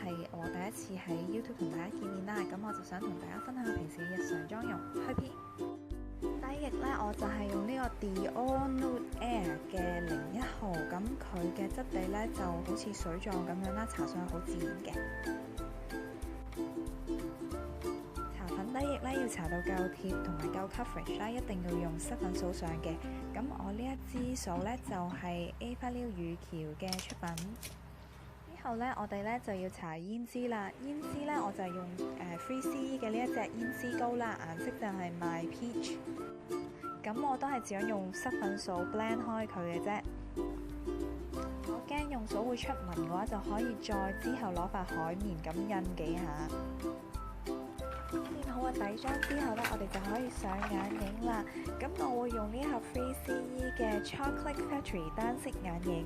係我第一次喺 YouTube 同大家見面啦，咁我就想同大家分享平時嘅日常妝容。開片第一液呢，我就係用呢個 Dior Nude Air 嘅01號，咁佢嘅質地呢就好似水狀咁樣啦，搽上去好自然嘅。搽粉底液呢要搽到夠貼同埋夠 coverage 啦，一定要用濕粉掃上嘅。咁我呢一支掃呢，就係 Avalill 雨喬嘅出品。之後呢，我哋呢就要搽胭脂啦。胭脂呢，我就係用3CE 嘅呢一隻胭脂膏啦，顏色就係 My Peach。咁我都係只用濕粉掃 blend 開佢嘅啫。我驚用掃會出紋嘅話，就可以再之後攞塊海綿咁印幾下。練好個底妝之後呢，我哋就可以上眼影啦。咁我會用呢盒 3CE 嘅 Chocolate Factory 單色眼影。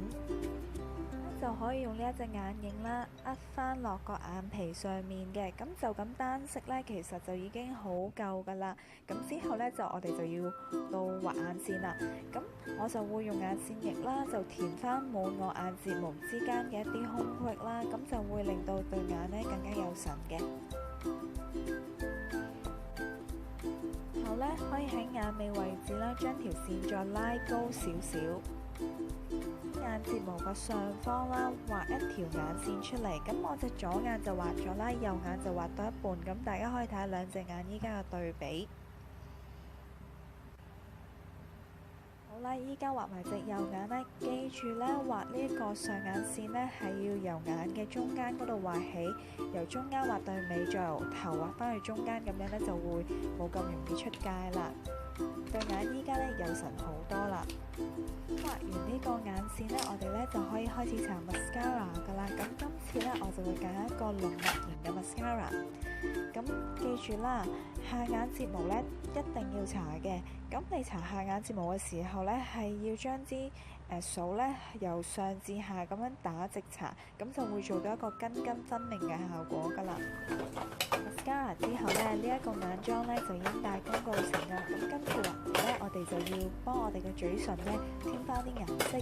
就可以用呢一隻眼影啦，壓翻落個眼皮上面嘅，咁就咁單色呢，其實就已經好夠噶啦。咁之後呢，我哋就要到畫眼線啦。咁我就會用眼線液啦，就填翻滿我眼睫毛之間嘅一啲空隙啦，咁就會令到對眼呢更加有神嘅。後呢，可以喺眼尾位置啦，將條線再拉高少少。眼睫毛嘅上方啦，畫一條眼線出嚟。咁我隻左眼就畫咗啦，右眼就畫到一半。咁大家可以睇下兩隻眼依家嘅對比。好啦，依家畫埋隻右眼呢，記住呢，畫呢一個上眼線呢，係要由眼嘅中間嗰度畫起，由中間畫到尾，再由頭畫翻去中間，咁樣呢就會冇咁容易出界啦。對眼依家呢有神好多啦。畫完呢個眼線呢，我哋呢就可以開始搽 mascara 噶啦。咁今次呢，我就會揀一個濃密型嘅 mascara。咁記住啦，下眼睫毛呢一定要搽嘅。咁你搽下眼睫毛嘅時候呢，係要將支掃呢由上至下咁樣打直搽，咁就會做到一個根根分明嘅效果噶啦。mascara 之後呢，呢一個眼妝呢就已經大功告成啦。咁跟住落嚟呢，我哋就要幫我哋嘅嘴唇呢添翻啲顏色。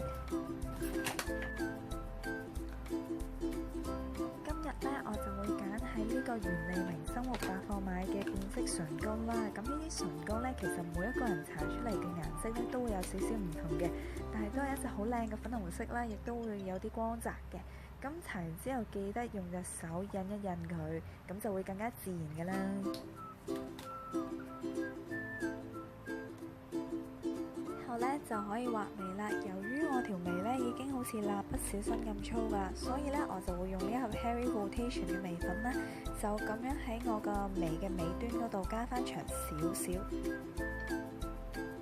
今日呢，我就會揀喺呢個原利明生活百貨買嘅變色唇膏啦。咁呢啲唇膏呢，其實每一個人搽出嚟嘅顏色呢都會有少少唔同嘅，但係都係一隻好靚嘅粉紅色啦，亦都會有啲光澤嘅。咁搽完之後記得用隻手印一印佢，咁就會更加自然嘅啦。之後呢就可以畫眉啦。由於我條眉呢已經好似蠟筆小新咁粗噶，所以呢我就會用呢一盒 Harry Rotation 嘅眉粉啦，就咁樣喺我個眉嘅尾端嗰度加翻長少少。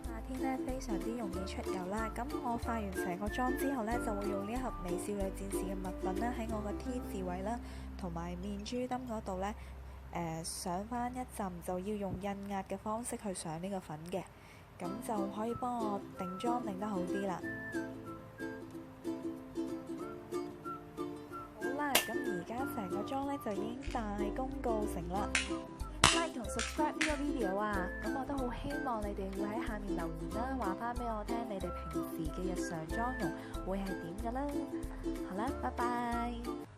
夏天呢非常之容易出油啦，咁我化完成個妝之後呢，就會用呢一盒美少女戰士嘅蜜粉啦，喺我個 T 字位啦，同埋面珠燈嗰度呢，上翻一浸，就要用印壓嘅方式去上呢個粉嘅，咁就可以幫我定妝定得好啲啦。好啦，咁而家成個妝呢，就已經大功告成啦。like 同 subscribe 呢個 video 啊，咁我都好希望你哋會喺下面留言啦，話翻俾我聽你哋平時嘅日常妝容會係點㗎啦。好啦，拜拜。